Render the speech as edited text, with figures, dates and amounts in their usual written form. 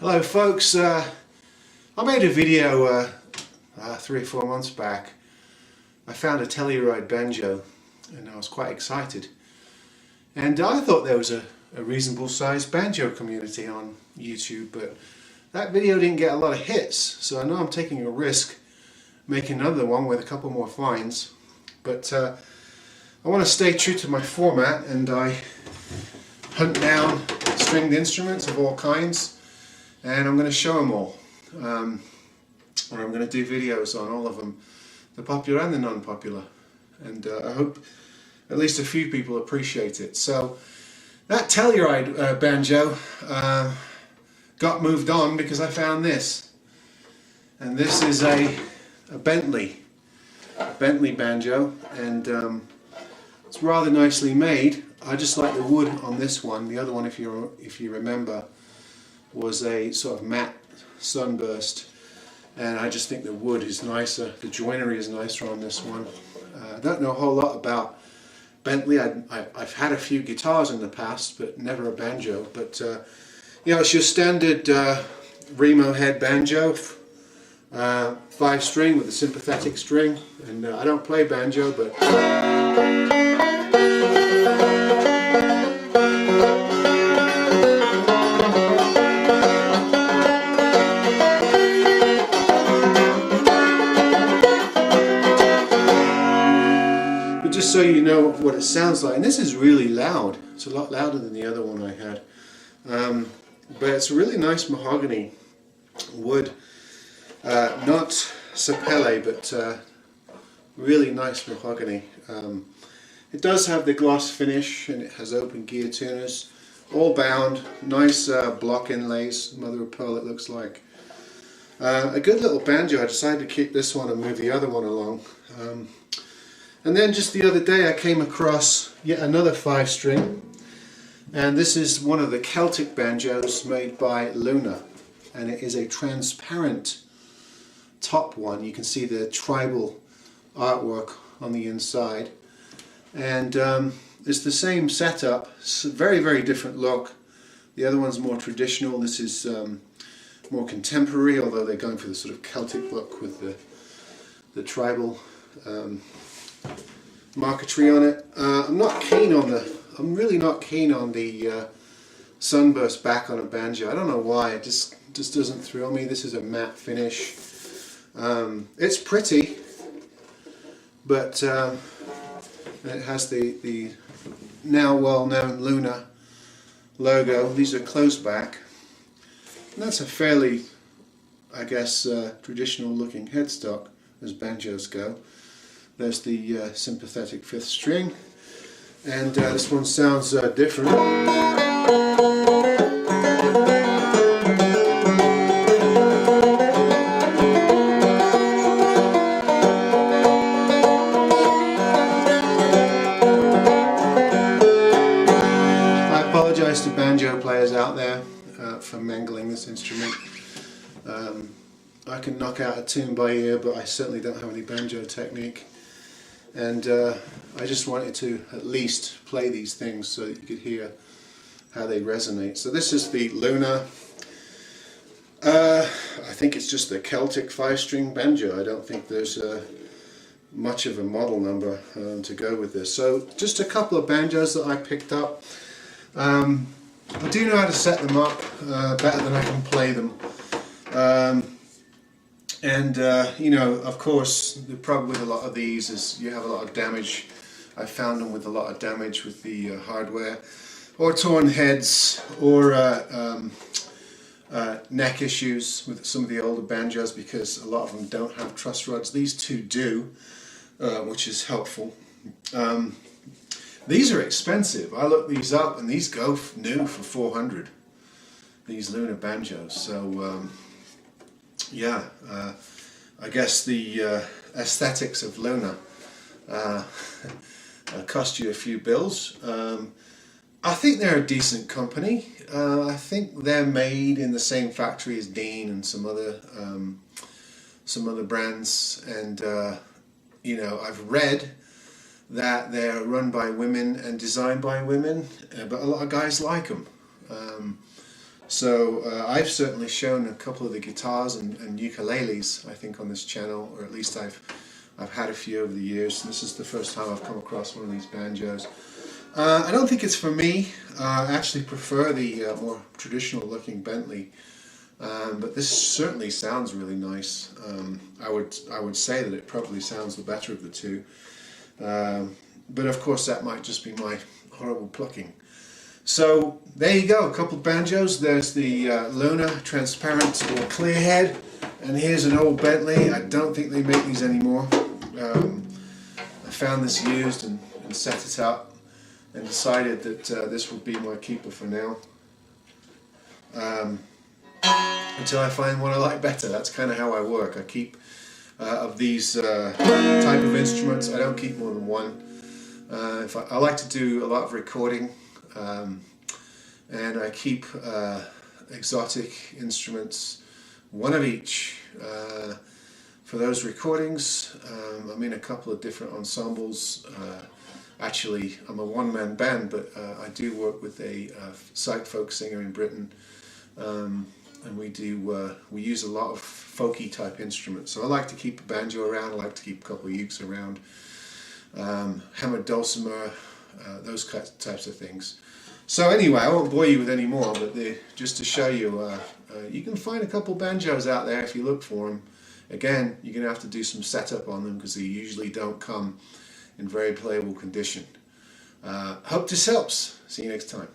Hello folks, I made a video 3 or 4 months back. I found a Telluride banjo and I was quite excited, and I thought there was a reasonable sized banjo community on YouTube, but that video didn't get a lot of hits, so I know I'm taking a risk making another one with a couple more finds, but I want to stay true to my format, and I hunt down stringed instruments of all kinds. And I'm going to show them all, or I'm going to do videos on all of them, the popular and the non-popular, and I hope at least a few people appreciate it. So that Telluride banjo got moved on because I found this, and this is a Bentley banjo, and it's rather nicely made. I just like the wood on this one. The other one, if you remember, was a sort of matte sunburst, and I just think the wood is nicer, the joinery is nicer on this one. I don't know a whole lot about Bentley. I've had a few guitars in the past, but never a banjo. But you know, it's your standard Remo head banjo, 5-string with a sympathetic string, and I don't play banjo, but just so you know what it sounds like, and this is really loud. It's a lot louder than the other one I had, but it's a really nice mahogany wood, not sapele, but really nice mahogany. It does have the gloss finish, and it has open gear tuners, all bound, nice block inlays, mother of pearl it looks like. A good little banjo. I decided to keep this one and move the other one along. And then just the other day I came across yet another 5-string, and this is one of the Celtic banjos made by Luna, and it is a transparent top one. You can see the tribal artwork on the inside, and it's the same setup. It's a very, very different look. The other one's more traditional. This is more contemporary, although they're going for the sort of Celtic look with the tribal marquetry on it. I'm really not keen on the sunburst back on a banjo. I don't know why. It just doesn't thrill me. This is a matte finish. It's pretty, but it has the now well-known Luna logo. These are closed back, and that's a fairly, I guess, traditional-looking headstock as banjos go. There's the sympathetic 5th string, and this one sounds different. I apologize to banjo players out there for mangling this instrument. I can knock out a tune by ear, but I certainly don't have any banjo technique. And I just wanted to at least play these things so that you could hear how they resonate. So this is the Luna. I think it's just the Celtic 5-string banjo. I don't think there's much of a model number to go with this. So just a couple of banjos that I picked up. I do know how to set them up better than I can play them. And you know, of course, the problem with a lot of these is you have a lot of damage. I found them with a lot of damage with the hardware, or torn heads, or neck issues with some of the older banjos, because a lot of them don't have truss rods. These two do, which is helpful. These are expensive. I looked these up, and these go new for $400. These Luna banjos. So yeah, I guess the aesthetics of Luna cost you a few bills. I think they're a decent company. I think they're made in the same factory as Dean and some other brands, and you know, I've read that they're run by women and designed by women, but a lot of guys like them. So I've certainly shown a couple of the guitars and ukuleles, I think, on this channel, or at least I've had a few over the years. And this is the first time I've come across one of these banjos. I don't think it's for me. I actually prefer the more traditional looking Bentley, but this certainly sounds really nice. I would say that it probably sounds the better of the two, but of course that might just be my horrible plucking. So there you go, a couple of banjos. There's the Luna transparent or clear head, and here's an old Bentley. I don't think they make these anymore. I found this used and set it up and decided that this would be my keeper for now, until I find one I like better. That's kind of how I work. I keep of these type of instruments, I don't keep more than one. I like to do a lot of recording, and I keep exotic instruments, one of each, for those recordings. I'm in a couple of different ensembles. Actually, I'm a one-man band, but I do work with a psych folk singer in Britain, and we use a lot of folky type instruments. So I like to keep a banjo around. I like to keep a couple of ukes around, hammered dulcimer, those types of things. So anyway, I won't bore you with any more, but just to show you, you can find a couple banjos out there if you look for them. Again, you're going to have to do some setup on them because they usually don't come in very playable condition. Hope this helps. See you next time.